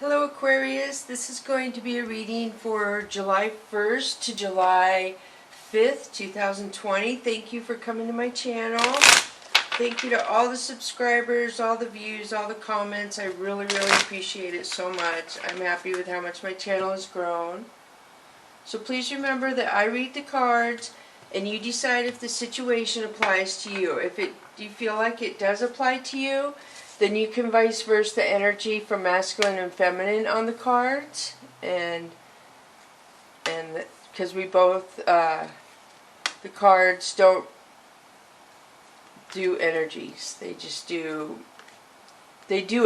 Hello Aquarius, this is going to be a reading for July 1st to July 5th, 2020. Thank you for coming to my channel. Thank you to all the subscribers, all the views, all the comments. I really appreciate it so much. I'm happy with how much my channel has grown. So please remember that I read the cards and you decide if the situation applies to you. If you feel like it does apply to you, then you can vice versa the energy from masculine and feminine on the cards, and because we both the cards don't do energies, they do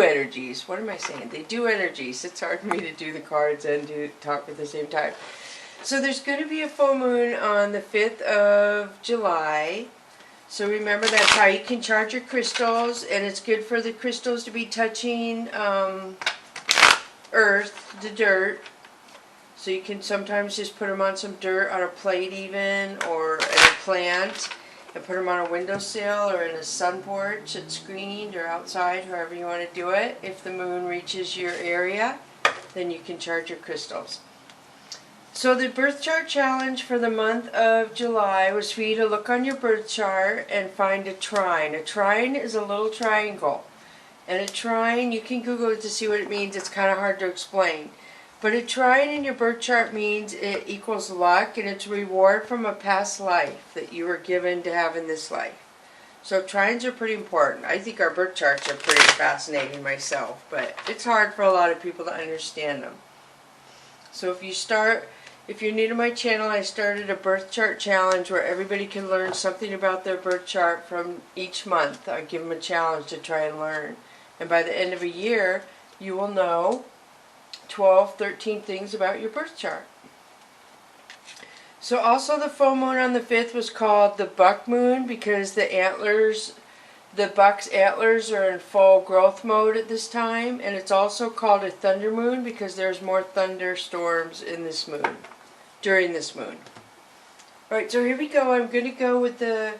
energies. What am I saying? They do energies. It's hard for me to do the cards and talk at the same time. So there's going to be a full moon on the 5th of July. So remember, that's how you can charge your crystals, and it's good for the crystals to be touching earth, the dirt. So you can sometimes just put them on some dirt, on a plate even, or in a plant, and put them on a windowsill or in a sun porch that's screened, or outside, however you want to do it. If the moon reaches your area, then you can charge your crystals. So the birth chart challenge for the month of July was for you to look on your birth chart and find a trine. A trine is a little triangle. And a trine, you can Google it to see what it means. It's kind of hard to explain. But a trine in your birth chart means it equals luck, and it's a reward from a past life that you were given to have in this life. So trines are pretty important. I think our birth charts are pretty fascinating myself, but it's hard for a lot of people to understand them. So if you're new to my channel, I started a birth chart challenge where everybody can learn something about their birth chart from each month. I give them a challenge to try and learn. And by the end of a year, you will know 12, 13 things about your birth chart. So also the full moon on the 5th was called the buck moon because the buck's antlers are in full growth mode at this time. And it's also called a thunder moon because there's more thunderstorms in this moon. During this moon. Alright, so here we go. I'm going to go with the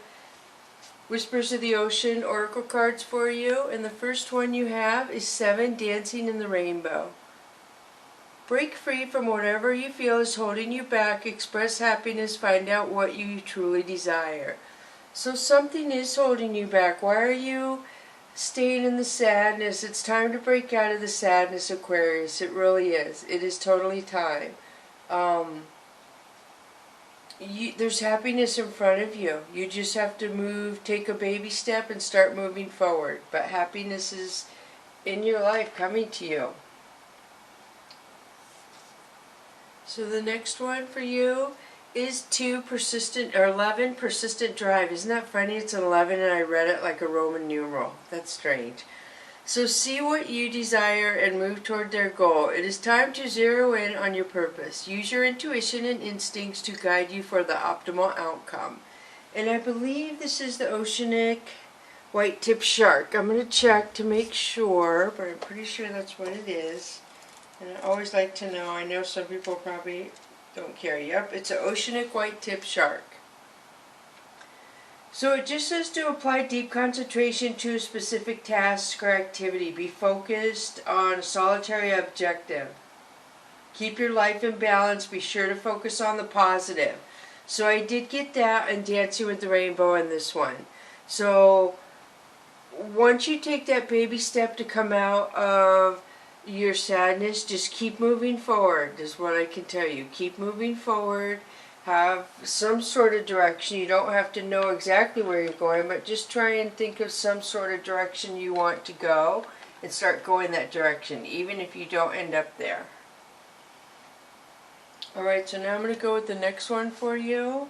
Whispers of the Ocean Oracle cards for you. And the first one you have is 7, Dancing in the Rainbow. Break free from whatever you feel is holding you back. Express happiness. Find out what you truly desire. So something is holding you back. Why are you staying in the sadness? It's time to break out of the sadness, Aquarius. It really is. It is totally time. There's happiness in front of you. You just have to take a baby step and start moving forward. But happiness is in your life coming to you. So the next one for you is 11, persistent drive. Isn't that funny? It's an 11 and I read it like a Roman numeral. That's strange. So see what you desire and move toward their goal. It is time to zero in on your purpose. Use your intuition and instincts to guide you for the optimal outcome. And I believe this is the oceanic white-tipped shark. I'm going to check to make sure, but I'm pretty sure that's what it is. And I always like to know. I know some people probably don't care. Yep, it's an oceanic white-tipped shark. So it just says to apply deep concentration to a specific task or activity. Be focused on a solitary objective. Keep your life in balance. Be sure to focus on the positive. So I did get that and Dancing with the Rainbow in this one. So once you take that baby step to come out of your sadness, just keep moving forward is what I can tell you. Keep moving forward. Have some sort of direction. You don't have to know exactly where you're going, but just try and think of some sort of direction you want to go and start going that direction, even if you don't end up there. Alright, so now I'm going to go with the next one for you.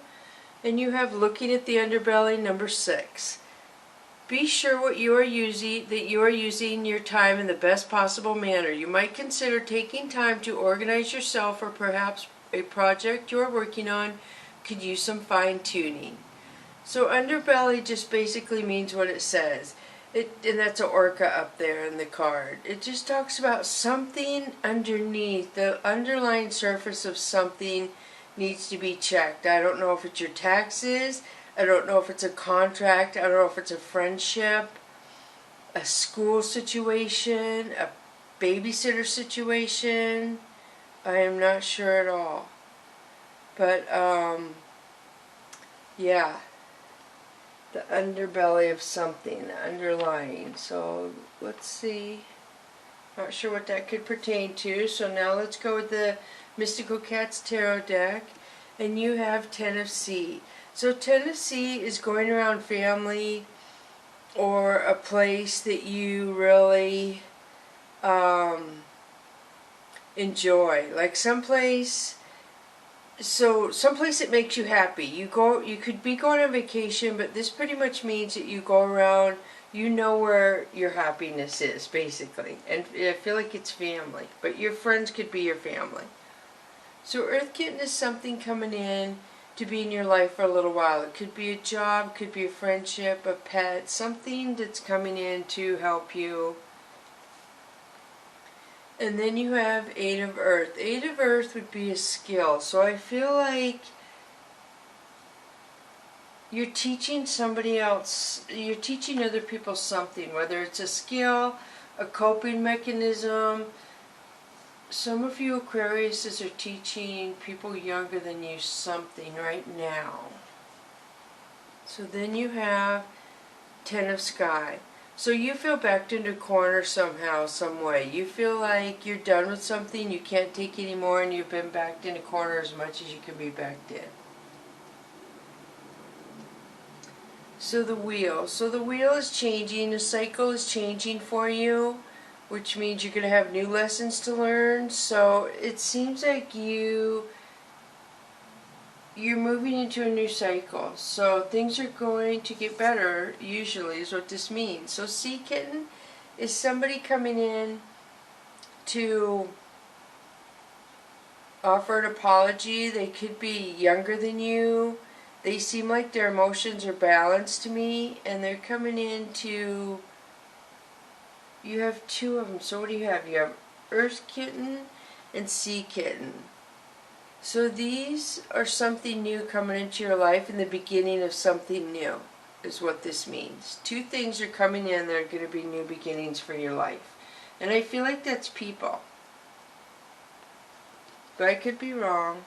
And you have Looking at the Underbelly, number 6. Be sure that you are using your time in the best possible manner. You might consider taking time to organize yourself, or perhaps a project you are working on could use some fine-tuning. So underbelly just basically means what it says. And that's an orca up there in the card. It just talks about something underneath. The underlying surface of something needs to be checked. I don't know if it's your taxes. I don't know if it's a contract. I don't know if it's a friendship, a school situation, babysitter situation. I am not sure at all. But, yeah. The underbelly of something, the underlying. So, let's see. Not sure what that could pertain to. So now let's go with the Mystical Cats Tarot deck. And you have Ten of Sea. So Ten of Sea is going around family or a place that you really enjoy. Like someplace that makes you happy. You could be going on vacation, but this pretty much means that you go around, you know where your happiness is, basically. And I feel like it's family, but your friends could be your family. So Earth Kitten is something coming in to be in your life for a little while. It could be a job, could be a friendship, a pet, something that's coming in to help you. And then you have Eight of Earth. Eight of Earth would be a skill. So I feel like you're teaching somebody else, you're teaching other people something, whether it's a skill, a coping mechanism. Some of you Aquariuses are teaching people younger than you something right now. So then you have Ten of Sky. So you feel backed into a corner somehow, some way. You feel like you're done with something, you can't take anymore, and you've been backed in a corner as much as you can be backed in. So the wheel. So the wheel is changing, the cycle is changing for you, which means you're going to have new lessons to learn. So it seems like you're moving into a new cycle. So things are going to get better, usually, is what this means. So Sea Kitten is somebody coming in to offer an apology. They could be younger than you. They seem like their emotions are balanced to me, and they're coming in to... You have two of them. So what do you have? You have Earth Kitten and Sea Kitten. So these are something new coming into your life, and the beginning of something new is what this means. Two things are coming in that are going to be new beginnings for your life. And I feel like that's people. But I could be wrong.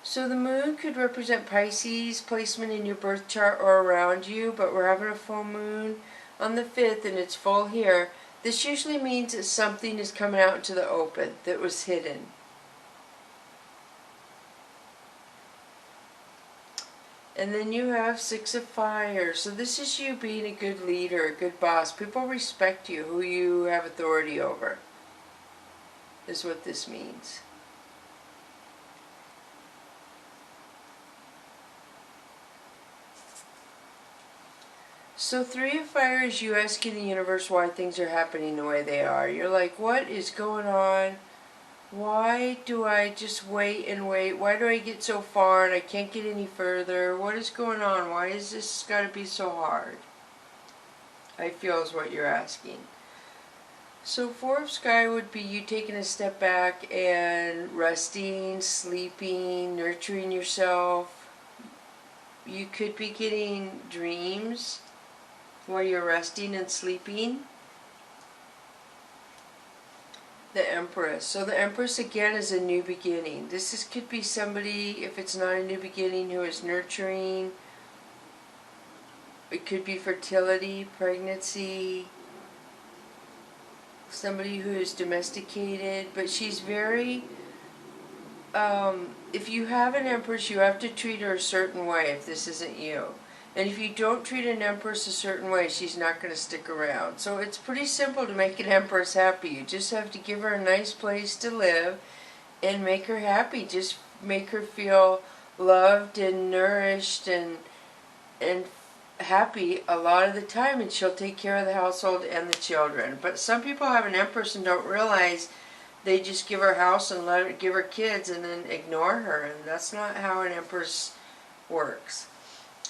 So the moon could represent Pisces, placement in your birth chart or around you, but we're having a full moon on the 5th and it's full here. This usually means that something is coming out into the open that was hidden. And then you have Six of Fire. So this is you being a good leader, a good boss. People respect you, who you have authority over, is what this means. So Three of Fire is you asking the universe why things are happening the way they are. You're like, what is going on? Why do I just wait and wait? Why do I get so far and I can't get any further? What is going on? Why is this got to be so hard? I feel is what you're asking. So Four of Sky would be you taking a step back and resting, sleeping, nurturing yourself. You could be getting dreams while you're resting and sleeping. The Empress. So the Empress again is a new beginning. This could be somebody, if it's not a new beginning, who is nurturing. It could be fertility, pregnancy. Somebody who is domesticated. But she's very... if you have an Empress, you have to treat her a certain way if this isn't you. And if you don't treat an Empress a certain way, she's not going to stick around. So it's pretty simple to make an Empress happy. You just have to give her a nice place to live and make her happy. Just make her feel loved and nourished and happy a lot of the time, and she'll take care of the household and the children. But some people have an Empress and don't realize they just give her house and let her give her kids and then ignore her, and that's not how an Empress works.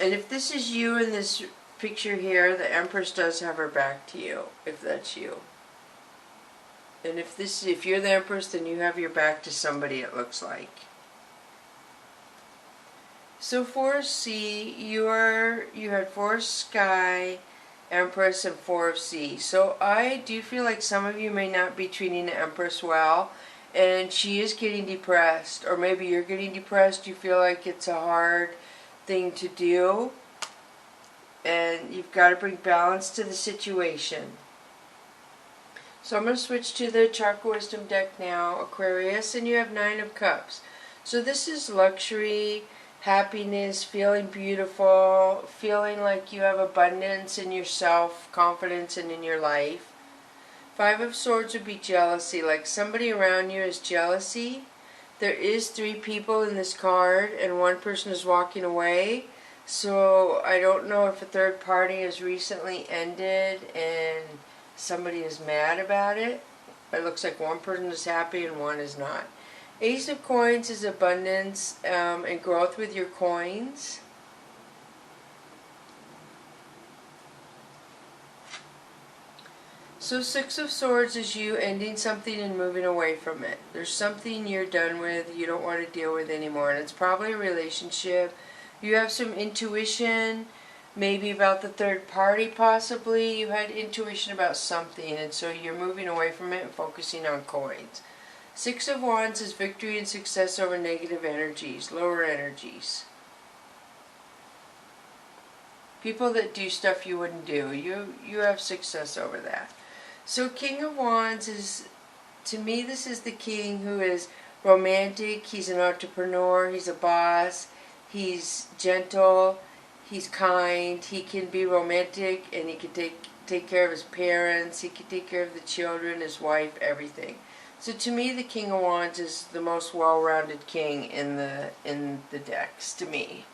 And if this is you in this picture here, the Empress does have her back to you, if that's you. And if you're the Empress, then you have your back to somebody, it looks like. So Four of Sea, you had Four of Sky, Empress, and Four of Sea. So I do feel like some of you may not be treating the Empress well, and she is getting depressed, or maybe you're getting depressed. You feel like it's a hard thing to do, and you've got to bring balance to the situation. So I'm going to switch to the Chakra Wisdom deck now, Aquarius, and you have Nine of Cups. So this is luxury, happiness, feeling beautiful, feeling like you have abundance in yourself, confidence, and in your life. Five of Swords would be jealousy, like somebody around you is jealousy. There is 3 people in this card, and 1 person is walking away. So I don't know if a third party has recently ended and somebody is mad about it. It looks like 1 person is happy and 1 is not. Ace of Coins is abundance and growth with your coins. So Six of Swords is you ending something and moving away from it. There's something you're done with, you don't want to deal with anymore, and it's probably a relationship. You have some intuition, maybe about the third party possibly. You had intuition about something, and so you're moving away from it and focusing on coins. Six of Wands is victory and success over negative energies, lower energies. People that do stuff you wouldn't do, you have success over that. So King of Wands is, to me, this is the king who is romantic, he's an entrepreneur, he's a boss, he's gentle, he's kind, he can be romantic, and he can take care of his parents, he can take care of the children, his wife, everything. So to me, the King of Wands is the most well-rounded king in the decks, to me.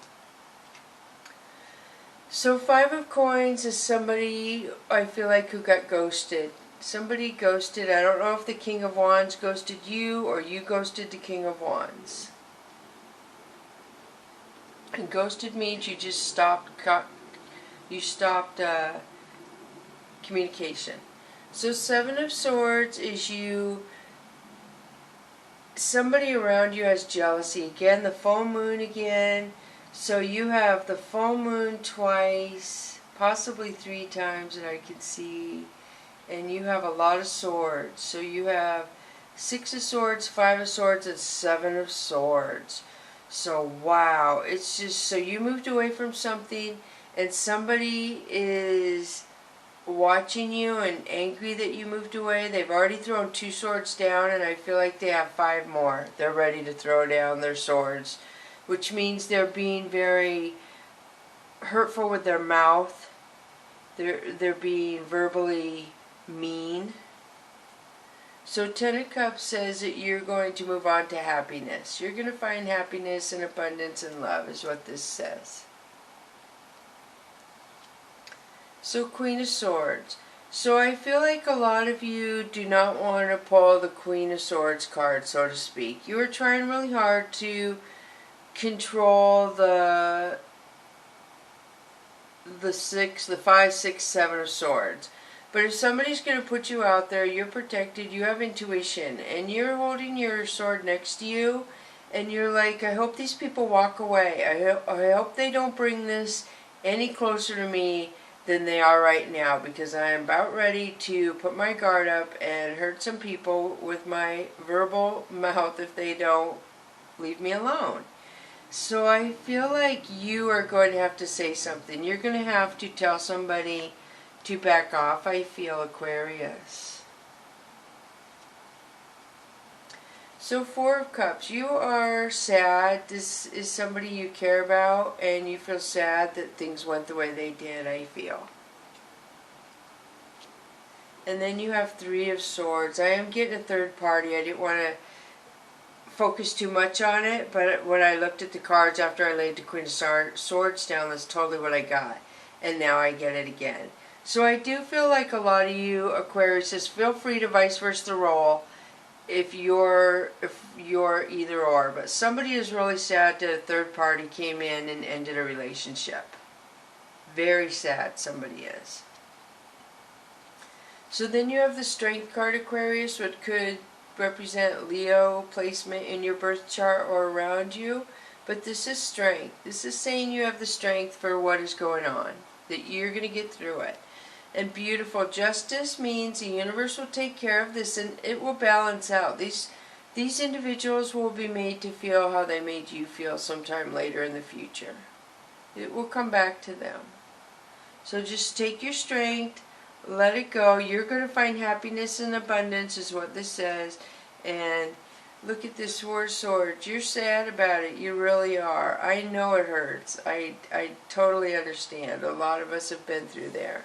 So Five of Coins is somebody, I feel like, who got ghosted. Somebody ghosted. I don't know if the King of Wands ghosted you or you ghosted the King of Wands. And ghosted means you just stopped communication. So Seven of Swords is somebody around you has jealousy. Again, the full moon again. So you have the full moon twice, possibly 3 times that I can see. And you have a lot of swords. So you have 6 of Swords, 5 of Swords, and 7 of Swords. So wow, it's just, so you moved away from something and somebody is watching you and angry that you moved away. They've already thrown 2 swords down, and I feel like they have 5 more. They're ready to throw down their swords, which means they're being very hurtful with their mouth. They're being verbally mean. So Ten of Cups says that you're going to move on to happiness. You're going to find happiness and abundance and love is what this says. So Queen of Swords. So I feel like a lot of you do not want to pull the Queen of Swords card, so to speak. You are trying really hard to control the 5, 6, 7 of Swords. But if somebody's going to put you out there, you're protected, you have intuition, and you're holding your sword next to you, and you're like, I hope these people walk away. I hope they don't bring this any closer to me than they are right now, because I am about ready to put my guard up and hurt some people with my verbal mouth if they don't leave me alone. So I feel like you are going to have to say something. You're going to have to tell somebody to back off, I feel, Aquarius. So Four of Cups, you are sad. This is somebody you care about, and you feel sad that things went the way they did, I feel. And then you have Three of Swords. I am getting a third party. I didn't want to focus too much on it, but when I looked at the cards after I laid the Queen of Swords down, that's totally what I got. And now I get it again. So I do feel like a lot of you Aquariuses, feel free to vice versa the role if you're either or. But somebody is really sad that a third party came in and ended a relationship. Very sad, somebody is. So then you have the Strength card, Aquarius, which could represent Leo placement in your birth chart or around you. But this is strength. This is saying you have the strength for what is going on, that you're going to get through it. and beautiful. Justice means the universe will take care of this and it will balance out. These individuals will be made to feel how they made you feel sometime later in the future. It will come back to them. So just take your strength, let it go. You're going to find happiness and abundance is what this says. And look at this Four of Swords. You're sad about it. You really are. I know it hurts. I totally understand. A lot of us have been through there.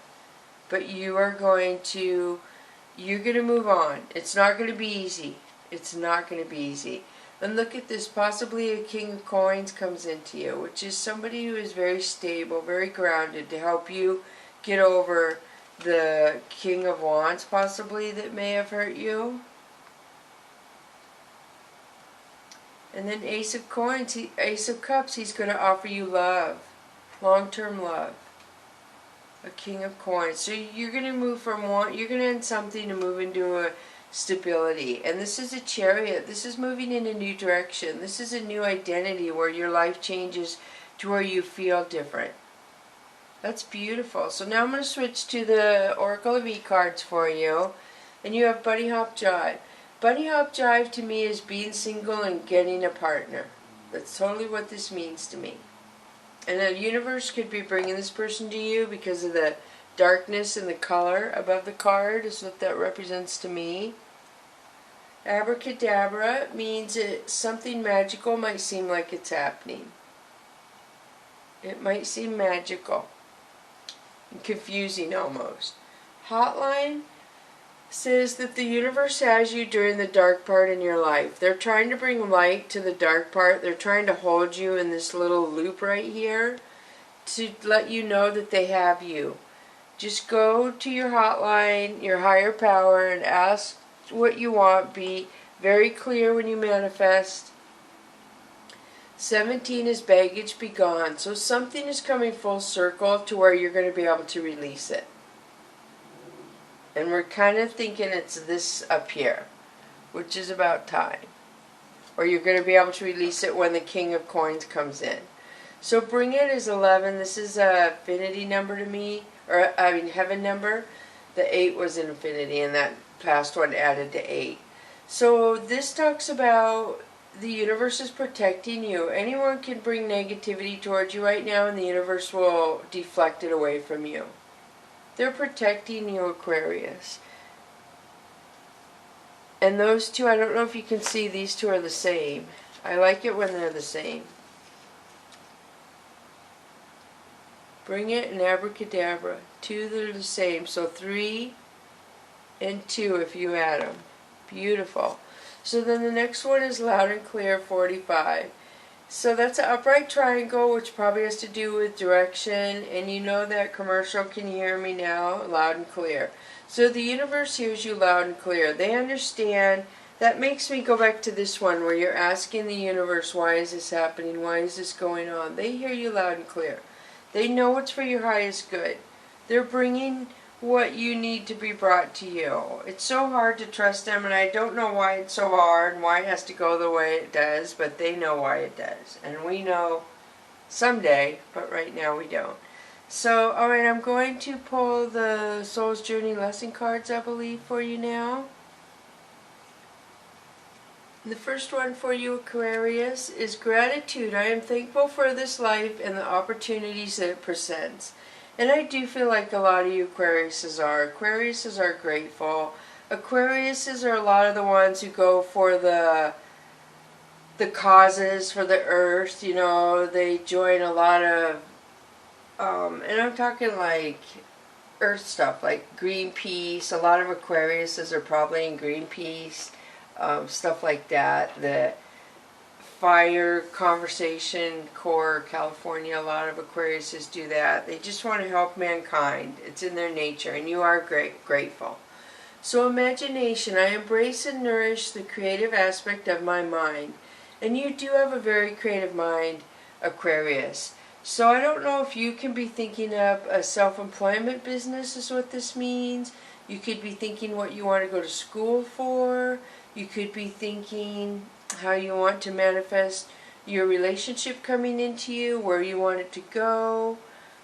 But you're going to move on. It's not going to be easy. It's not going to be easy. And look at this. Possibly a King of Coins comes into you, which is somebody who is very stable, very grounded to help you get over the King of Wands possibly that may have hurt you. And then Ace of Coins, Ace of Cups, he's going to offer you love, long-term love. A King of Coins. So you're going to move from one, you're going to end something to move into a stability. And this is a Chariot. This is moving in a new direction. This is a new identity where your life changes to where you feel different. That's beautiful. So now I'm going to switch to the Oracle of E cards for you. And you have Bunny Hop Jive. Bunny Hop Jive to me is being single and getting a partner. That's totally what this means to me. And the universe could be bringing this person to you because of the darkness and the color above the card is what that represents to me. Abracadabra means something magical might seem like it's happening. It might seem magical and confusing almost. Hotline says that the universe has you during the dark part in your life. They're trying to bring light to the dark part. They're trying to hold you in this little loop right here to let you know that they have you. Just go to your hotline, your higher power, and ask what you want. Be very clear when you manifest. 17 is baggage be gone. So something is coming full circle to where you're going to be able to release it. And we're kind of thinking it's this up here, which is about time. Or you're going to be able to release it when the King of Coins comes in. So bring it is 11. This is a infinity number to me. Or, I mean, heaven number. The 8 was an infinity, and that past one added to 8. So this talks about the universe is protecting you. Anyone can bring negativity towards you right now, and the universe will deflect it away from you. They're protecting you, Aquarius. And those two, I don't know if you can see, these two are the same. I like it when they're the same. Bring it and abracadabra. 2 that are the same. So 3 and 2 if you add them. Beautiful. So then the next one is loud and clear, 45. So that's an upright triangle, which probably has to do with direction. And you know that commercial, Can You Hear Me Now? Loud and clear. So the universe hears you loud and clear. They understand. That makes me go back to this one where you're asking the universe, why is this happening? Why is this going on? They hear you loud and clear. They know it's for your highest good. They're bringing what you need to be brought to you. It's so hard to trust them, and I don't know why it's so hard and why it has to go the way it does, but they know why it does. And we know someday, but right now we don't. So, alright, I'm going to pull the Soul's Journey lesson cards, I believe, for you now. The first one for you, Aquarius, is gratitude. I am thankful for this life and the opportunities that it presents. And I do feel like a lot of you Aquariuses are. Aquariuses are grateful. Aquariuses are a lot of the ones who go for the causes for the earth. You know, they join a lot of, and I'm talking like earth stuff, like Greenpeace. A lot of Aquariuses are probably in Greenpeace. Stuff like that. The Fire Conversation Corps, California, a lot of Aquariuses do that. They just want to help mankind. It's in their nature, and you are grateful. So imagination. I embrace and nourish the creative aspect of my mind. And you do have a very creative mind, Aquarius. So I don't know if you can be thinking of a self-employment business is what this means. You could be thinking what you want to go to school for. You could be thinking how you want to manifest your relationship coming into you, where you want it to go.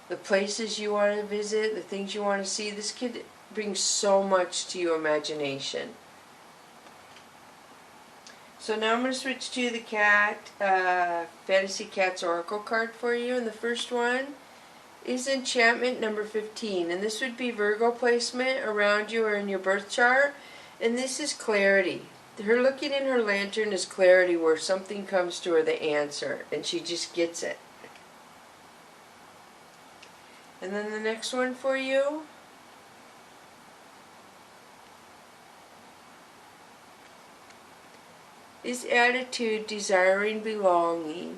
the places you want to visit, the things you want to see. This kid brings so much to your imagination. So now I'm going to switch to the cat, Fantasy Cats Oracle card for you. And the first one is enchantment number 15. And this would be Virgo placement around you or in your birth chart. And this is clarity. Her looking in her lantern is clarity, where something comes to her, the answer, and she just gets it. And then the next one for you is attitude, desiring belonging.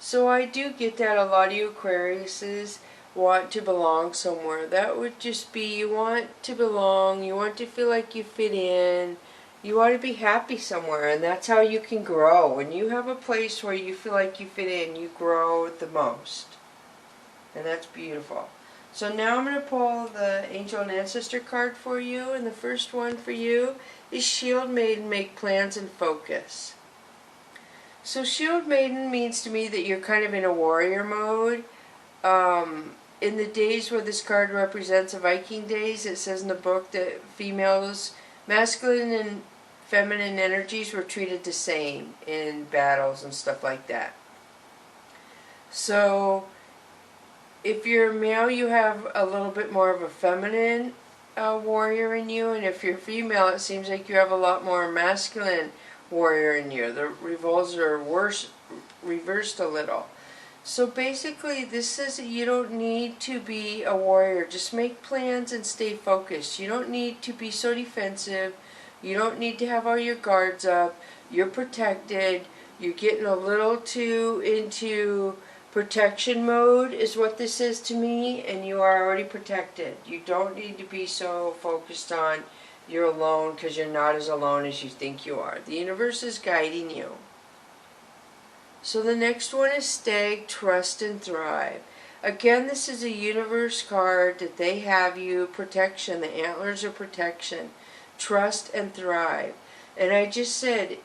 So I do get that a lot of you Aquariuses want to belong somewhere. That would just be, you want to belong, you want to feel like you fit in, you want to be happy somewhere, and that's how you can grow. When you have a place where you feel like you fit in, you grow the most. And that's beautiful. So now I'm going to pull the Angel and Ancestor card for you, and the first one for you is Shield Maiden, make plans and focus. So Shield Maiden means to me that you're kind of in a warrior mode. In the days where this card represents the Viking days, it says in the book that females, masculine and feminine energies were treated the same in battles and stuff like that. So if you're male, you have a little bit more of a feminine warrior in you, and if you're female, it seems like you have a lot more masculine warrior in you. The roles are reversed a little. So basically, this says that you don't need to be a warrior. Just make plans and stay focused. You don't need to be so defensive. You don't need to have all your guards up. You're protected. You're getting a little too into protection mode is what this is to me, and you are already protected. You don't need to be so focused on you're alone, because you're not as alone as you think you are. The universe is guiding you. So the next one is Stag, trust and thrive. Again, this is a universe card that they have you protection. The antlers are protection. Trust and thrive. And I just said,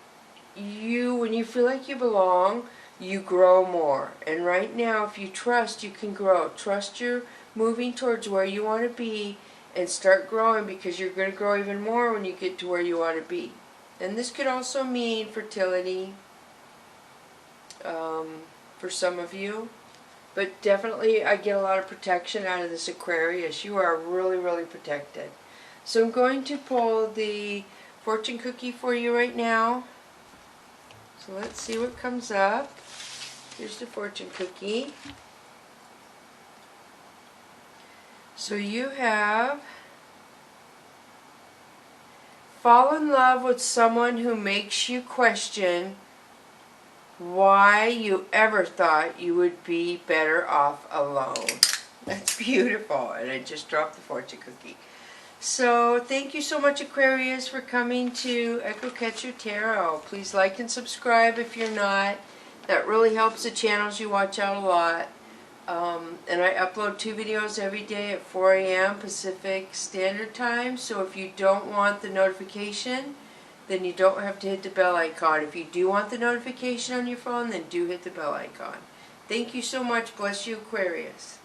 when you feel like you belong, you grow more. And right now, if you trust, you can grow. Trust you're moving towards where you want to be, and start growing, because you're going to grow even more when you get to where you want to be. And this could also mean fertility for some of you. But definitely I get a lot of protection out of this Aquarius. You are really, really protected. So I'm going to pull the fortune cookie for you right now. So let's see what comes up. Here's the fortune cookie. So you have, fall in love with someone who makes you question why you ever thought you would be better off alone. That's beautiful. And I just dropped the fortune cookie. So thank you so much, Aquarius, for coming to Echo Catcher Tarot. Please like and subscribe if you're not. That really helps the channels you watch out a lot. And I upload 2 videos every day at 4 a.m. Pacific Standard Time. So if you don't want the notification, then you don't have to hit the bell icon. If you do want the notification on your phone, then do hit the bell icon. Thank you so much. Bless you, Aquarius.